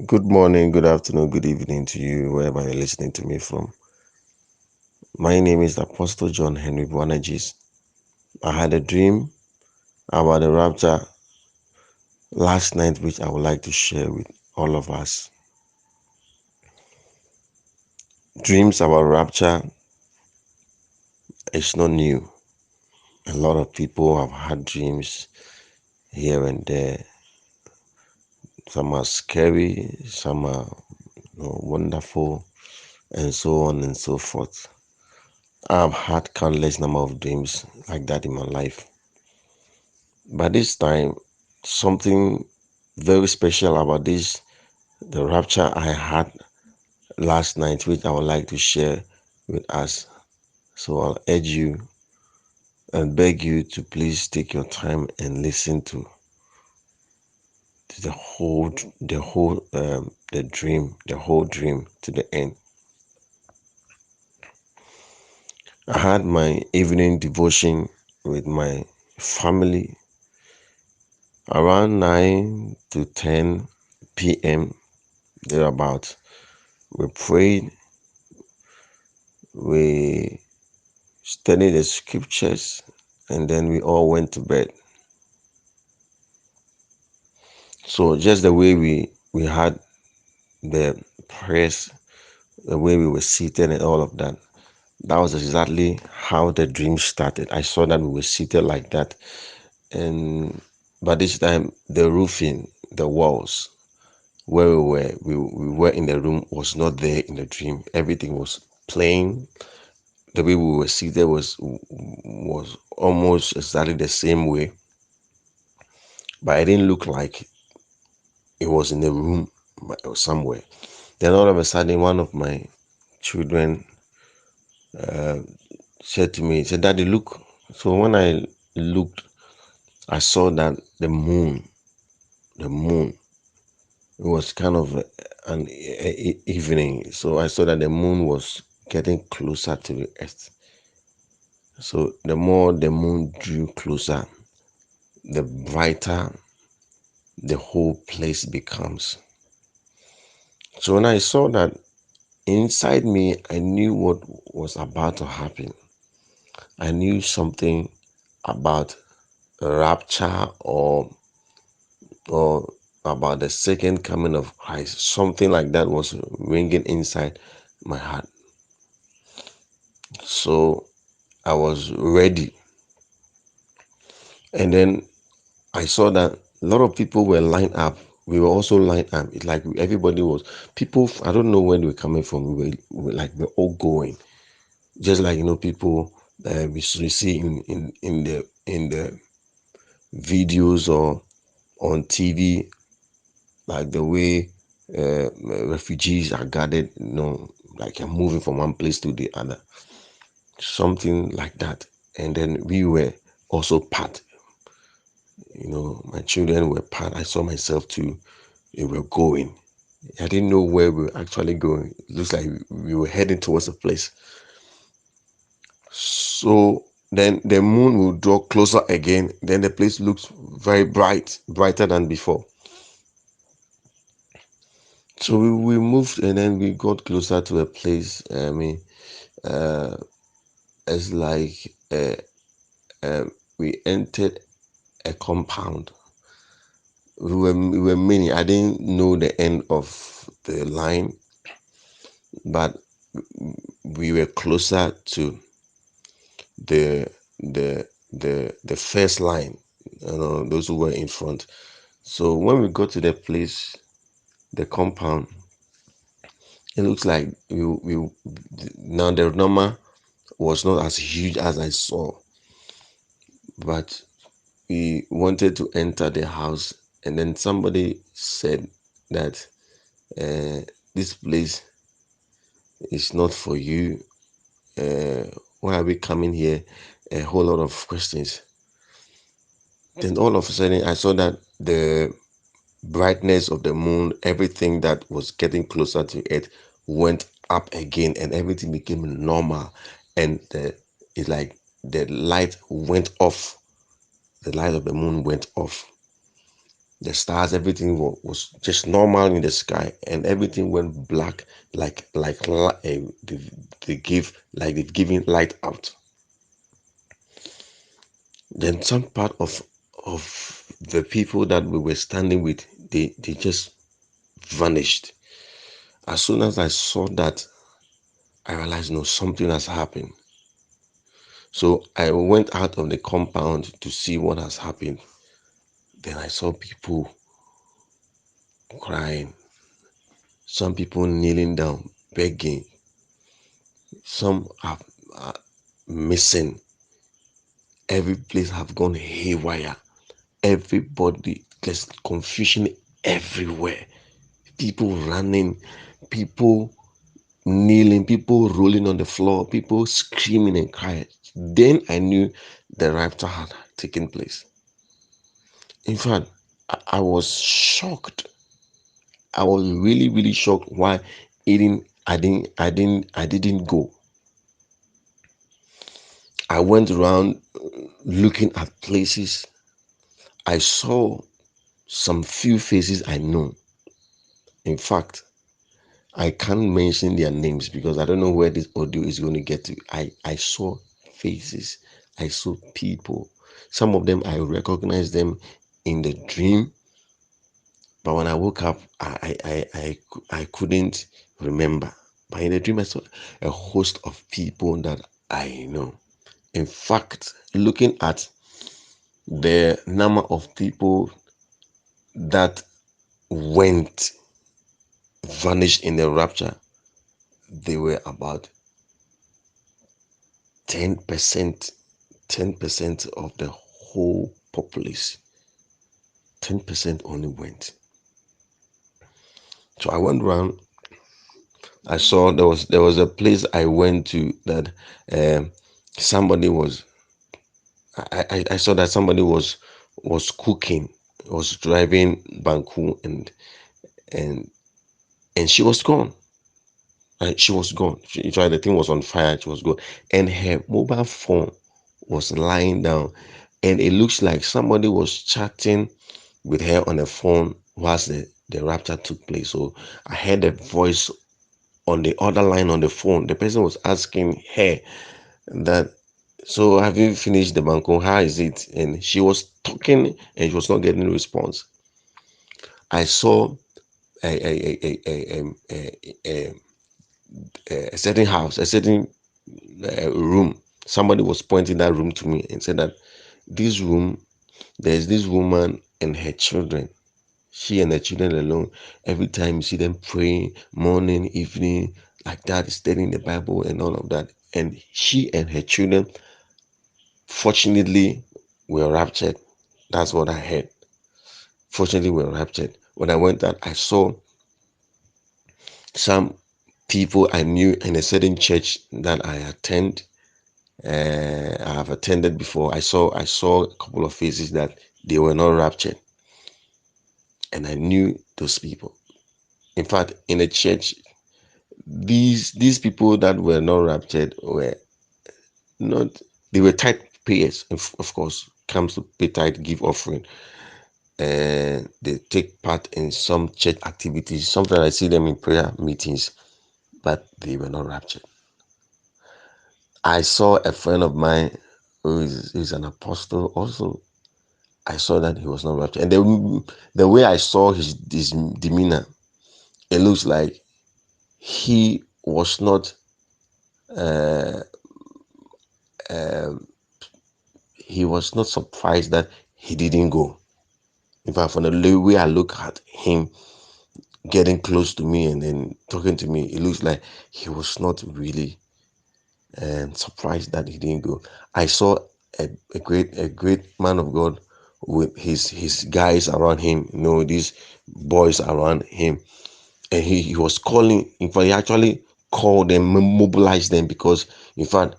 Good morning, good afternoon, good evening to you, wherever you're listening to me from. My name is Apostle John Henry Bonagis. I had a dream about the rapture last night, which I would like to share with all of us. Dreams about rapture is not new. A lot of people have had dreams here and there. Some are scary, some are wonderful, and so on and so forth. I've had countless number of dreams like that in my life. But this time, something very special about the rapture I had last night, which I would like to share with us. So I'll urge you and beg you to please take your time and listen to the whole dream to the end. I had my evening devotion with my family around 9 to 10 p.m. thereabout. We prayed, we studied the scriptures, and then we all went to bed. So just the way we had the prayers, the way we were seated and all of that, that was exactly how the dream started. I saw that we were seated like that, and by this time the roofing, the walls where we were in the room was not there in the dream. Everything was plain. The way we were seated was almost exactly the same way, but it didn't look like it was in the room or somewhere. Then all of a sudden, one of my children uh, said to me, he said, "Daddy, look." So when I looked, I saw that the moon, it was kind of an evening. So I saw that the moon was getting closer to the earth. So the more the moon drew closer, the brighter the whole place becomes. So when I saw that, inside me, I knew what was about to happen. I knew something about rapture or about the second coming of Christ. Something like that was ringing inside my heart. So I was ready. And then I saw that a lot of people were lined up. We were also lined up. It's like everybody was people. I don't know where they were coming from. We're all going. Just like people we see in the videos or on TV, like the way refugees are gathered, like you're moving from one place to the other, something like that. And then we were also part, my children were part. I saw myself too. We were going. I didn't know where we were actually going. It looks like we were heading towards a place. So then the moon will draw closer again. Then the place looks very bright, brighter than before. So we moved and then we got closer to a place. Uh, it's like uh, we entered a compound. We were many. I didn't know the end of the line, but we were closer to the the first line. Those who were in front. So when we got to the place, the compound, it looks like we now the number was not as huge as I saw, but we wanted to enter the house, and then somebody said that uh, this place is not for you. Uh, why are we coming here? A whole lot of questions. Then all of a sudden, I saw that the brightness of the moon, everything that was getting closer to it, went up again, and everything became normal. And it's like the light went off. The light of the moon went off. The stars, everything was just normal in the sky, and everything went black, they've given light out. Then some part of the people that we were standing with, they just vanished. As soon as I saw that, I realized no, something has happened. So I went out of the compound to see what has happened. Then I saw people crying, some people kneeling down, begging, some are missing. Every place have gone haywire. Everybody, there's confusion everywhere. People running, people kneeling, people rolling on the floor, people screaming and crying. Then I knew the rapture had taken place. In fact, I was shocked. I was really, really shocked why I didn't go. I went around looking at places. I saw some few faces I know. In fact, I can't mention their names because I don't know where this audio is going to get to. I saw faces. I saw people. Some of them I recognized them in the dream, but when I woke up, I couldn't remember. But in the dream, I saw a host of people that I know. In fact, looking at the number of people that went vanished in the rapture, they were about 10%, 10% of the whole populace. 10% only went. So I went around. I saw there was a place I went to that um, somebody was. I saw that somebody was cooking, was driving Banku, and and she was gone. She was gone. She tried, the thing was on fire. She was gone, and her mobile phone was lying down, and it looks like somebody was chatting with her on the phone whilst the rapture took place. So I heard a voice on the other line on the phone. The person was asking her that, so have you finished the banco? How is it? And she was talking and she was not getting a response. I saw a, a certain house, a certain room. Somebody was pointing that room to me and said that this room, there's this woman and her children. She and the children alone. Every time you see them praying, morning, evening, like that, studying the Bible and all of that. And she and her children, fortunately, were raptured. That's what I heard. Fortunately, were raptured. When I went out, I saw some people I knew in a certain church that I attend. I have attended before. I saw a couple of faces that they were not raptured, and I knew those people. In fact, in the church, these people that were not raptured were not, they were tithe payers, of course, comes to pay tithe, give offering, and they take part in some church activities. Sometimes I see them in prayer meetings, but they were not raptured. I saw a friend of mine who is an apostle also. I saw that he was not raptured, and the way I saw his demeanor, it looks like he was not uh, uh, he was not surprised that he didn't go. In fact, from the way I look at him getting close to me and then talking to me, it looks like he was not really surprised that he didn't go. I saw a great man of God with his guys around him, these boys around him, and he was calling. In fact, he actually called them, mobilized them, because in fact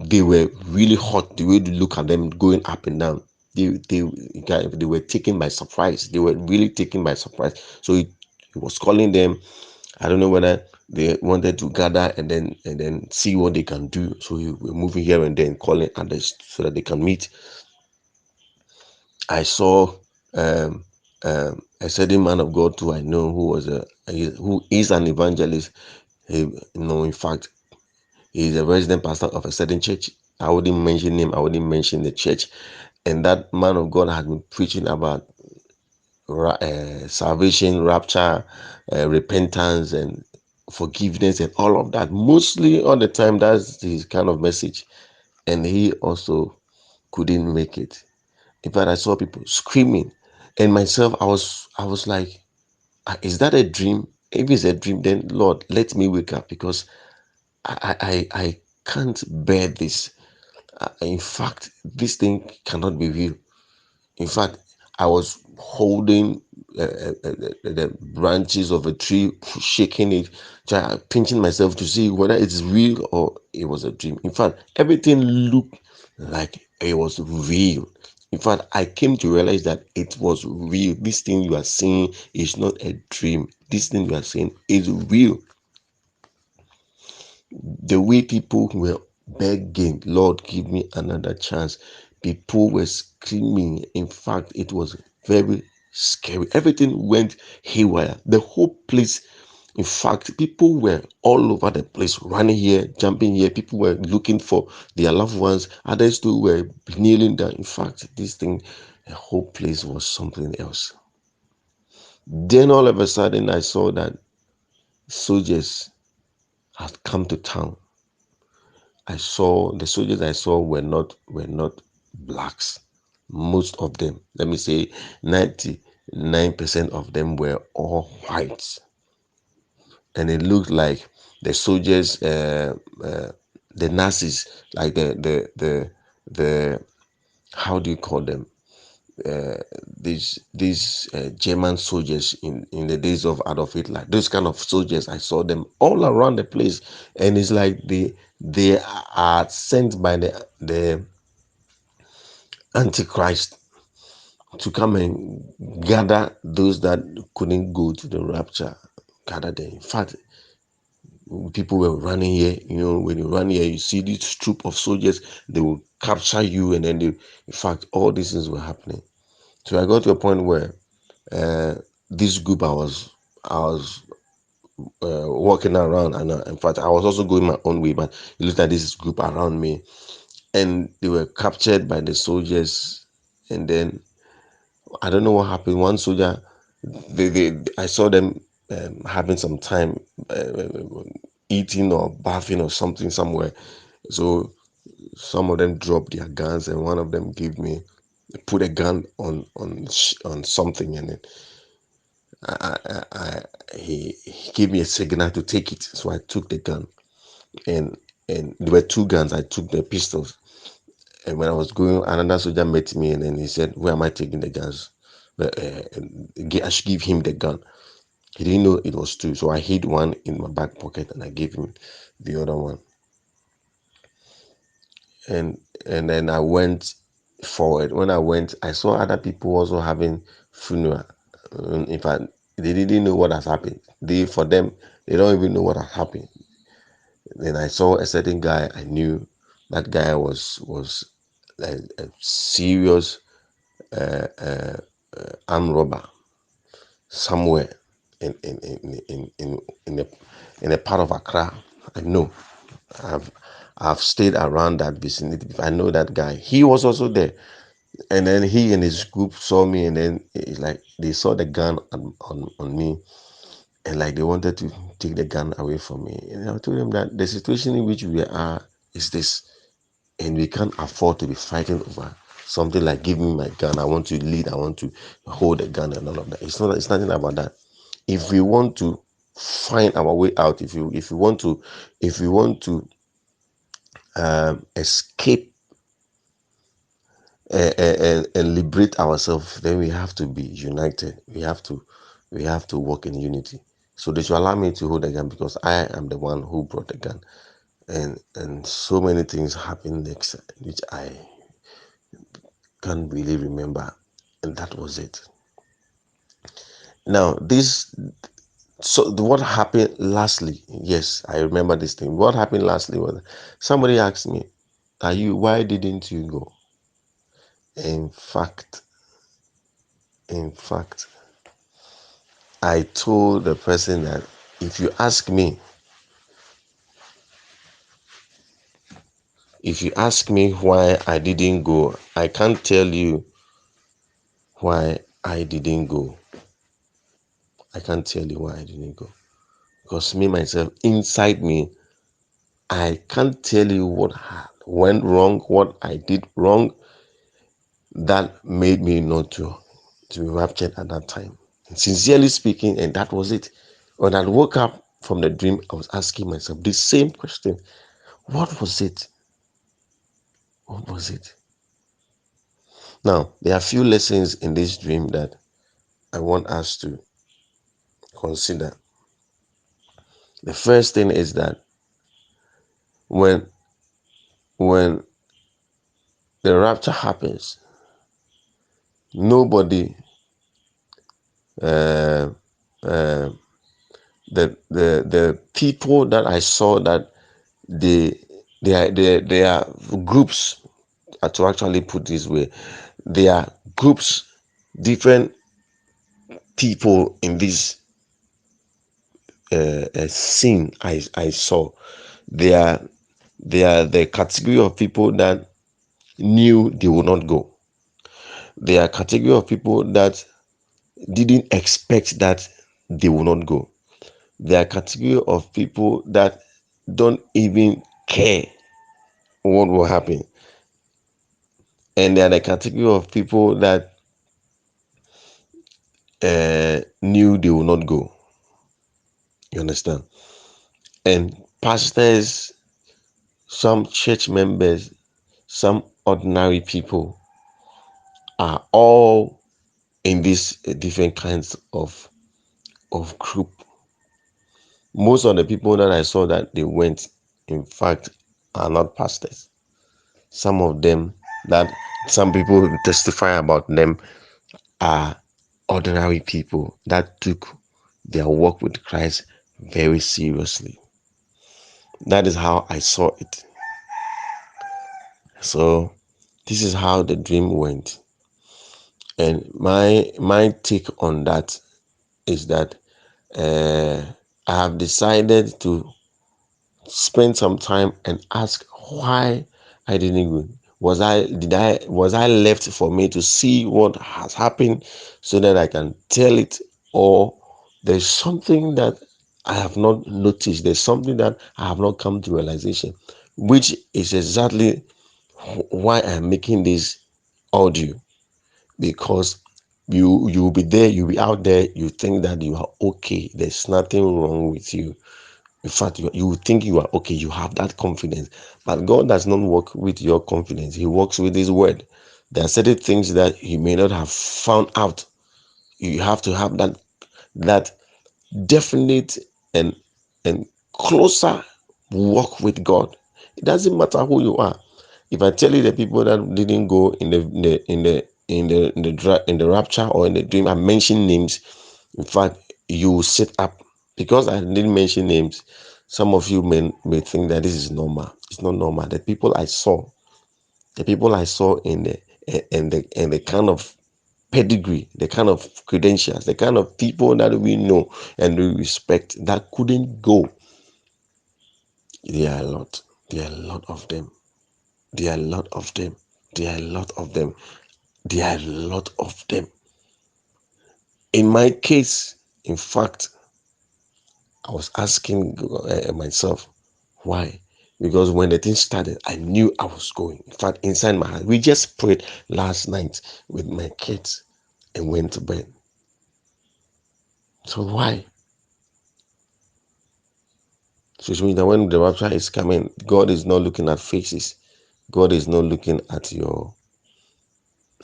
they were really hot. The way to look at them going up and down, they were taken by surprise. They were really taken by surprise. So he was calling them. I don't know whether they wanted to gather and then see what they can do. So we were moving here and then calling others so that they can meet. I saw. A certain man of God too I know who is an evangelist. In fact, he's a resident pastor of a certain church. I wouldn't mention him. I wouldn't mention the church. And that man of God has been preaching about salvation, rapture, repentance, and forgiveness, and all of that. Mostly all the time, that's his kind of message. And he also couldn't make it. In fact, I saw people screaming, and myself, I was like, is that a dream? If it's a dream, then Lord, let me wake up, because I can't bear this. In fact, this thing cannot be real. In fact, I was holding the branches of a tree, shaking it, pinching myself to see whether it's real or it was a dream. In fact, everything looked like it was real. In fact, I came to realize that it was real. This thing you are seeing is not a dream. This thing you are seeing is real. The way people were begging, Lord, give me another chance. People were screaming. In fact, it was very scary. Everything went haywire. The whole place, in fact, people were all over the place, running here, jumping here. People were looking for their loved ones. Others too were kneeling down. In fact, this thing, the whole place was something else. Then all of a sudden, I saw that soldiers had come to town. I saw the soldiers I saw were not blacks. Most of them, let me say 99% of them were all whites. And it looked like the soldiers, the Nazis, like the how do you call them? These German soldiers in the days of Adolf Hitler. Those kind of soldiers, I saw them all around the place, and it's like they are sent by the Antichrist to come and gather those that couldn't go to the rapture. Gather them. In fact, people were running here. When you run here, you see this troop of soldiers. They will capture you, and then in fact, all these things were happening. So I got to a point where uh, this group I was walking around, and in fact I was also going my own way, but it looked like this group around me, and they were captured by the soldiers. And then I don't know what happened. One soldier, I saw them having some time eating or bathing or something somewhere. So some of them dropped their guns, and one of them put a gun on something, and then he gave me a signal to take it. So I took the gun, and there were two guns. I took the pistols, and when I was going, another soldier met me, and then he said, "Where am I taking the guns? I should give him the gun." He didn't know it was two, so I hid one in my back pocket, and I gave him the other one. And then I went forward. When I went, I saw other people also having funeral. In fact, they didn't know what has happened. For them, they don't even know what has happened. Then I saw a certain guy. I knew that guy was a serious armed robber somewhere in a in a part of Accra. I know. I've I've stayed around that vicinity. I know that guy. He was also there, and then he and his group saw me, and then it's like they saw the gun on me, and like they wanted to take the gun away from me. And I told them that the situation in which we are is this, and we can't afford to be fighting over something like give me my gun. I want to lead. I want to hold the gun and all of that. It's not. It's nothing about that. If we want to find our way out, if we want to escape and liberate ourselves, then we have to be united. We have to work in unity. So they should allow me to hold the gun, because I am the one who brought the gun. And so many things happened next, which I can't really remember. And that was it. Now what happened lastly, yes, I remember this thing. What happened lastly was somebody asked me, why didn't you go? In fact, In fact, I told the person that if you ask me, why I didn't go, I can't tell you why I didn't go. I can't tell you why I didn't go. Because me, myself, inside me, I can't tell you what went wrong, what I did wrong that made me not to be raptured at that time. And sincerely speaking, and that was it. When I woke up from the dream, I was asking myself the same question. What was it? What was it? Now, there are a few lessons in this dream that I want us to consider. The first thing is that when when the rapture happens, nobody, uh, uh, the people that I saw that they are groups, to actually put this way, they are groups, different people in this scene I saw. They are the category of people that knew they would not go. They are category of people that didn't expect that they will not go. They are category of people that don't even care what will happen. And they are the category of people that knew they will not go. You understand? And pastors, some church members, some ordinary people are all in these different kinds of group. Most of the people that I saw that they went, in fact, are not pastors. Some of them that some people testify about them are ordinary people that took their walk with Christ very seriously. That is how I saw it. So this is how the dream went. And my take on that is that I have decided to spend some time and ask why I didn't go. Was I left for me to see what has happened so that I can tell it, or there's something that I have not noticed, there's something that I have not come to realization, which is exactly why I'm making this audio. Because you'll be there, you'll be out there, you think that you are okay, there's nothing wrong with you. In fact, you think you are okay, you have that confidence. But God does not work with your confidence, He works with His word. There are certain things that He may not have found out. You have to have that definite and closer walk with God. It doesn't matter who you are. If I tell you the people that didn't go in the rapture or in the dream, I mention names. In fact, you will sit up. Because I didn't mention names, some of you may think that this is normal. It's not normal. The people I saw in the kind of pedigree, the kind of credentials, the kind of people that we know and we respect that couldn't go. There are a lot. There are a lot of them. There are a lot of them. There are a lot of them. There are a lot of them. In my case, in fact, I was asking myself why. Because when the thing started, I knew I was going. In fact, inside my heart, we just prayed last night with my kids and went to bed. So why? So it means that when the rapture is coming, God is not looking at faces. God is not looking at your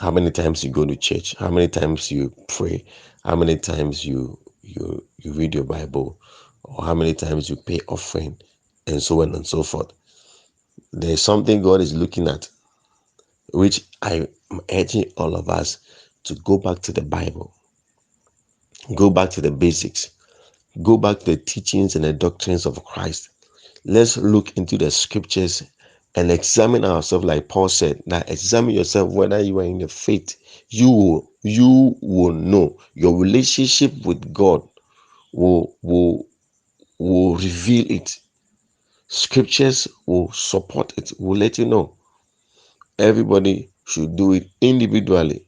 how many times you go to church, how many times you pray, how many times you read your Bible, or how many times you pay offering, and so on and so forth. There's something God is looking at, which I am urging all of us to go back to the Bible, go back to the basics, go back to the teachings and the doctrines of Christ. Let's look into the scriptures and examine ourselves, like Paul said. Now examine yourself whether you are in the faith. You will know. Your relationship with God will reveal it. Scriptures will support it, will let you know. Everybody should do it individually.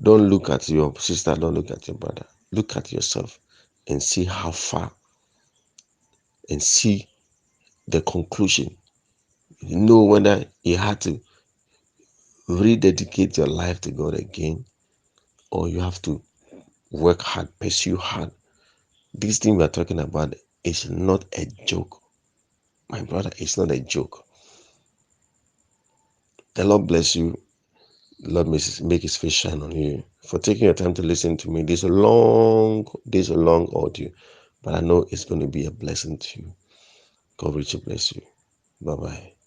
Don't look at your sister, don't look at your brother. Look at yourself and see how far, and see the conclusion. You know whether you had to rededicate your life to God again, or you have to work hard, pursue hard. This thing we are talking about is not a joke. My brother, it's not a joke. The Lord bless you. The Lord make his face shine on you for taking your time to listen to me. This is a long audio, but I know it's going to be a blessing to you. God richly bless you. Bye bye.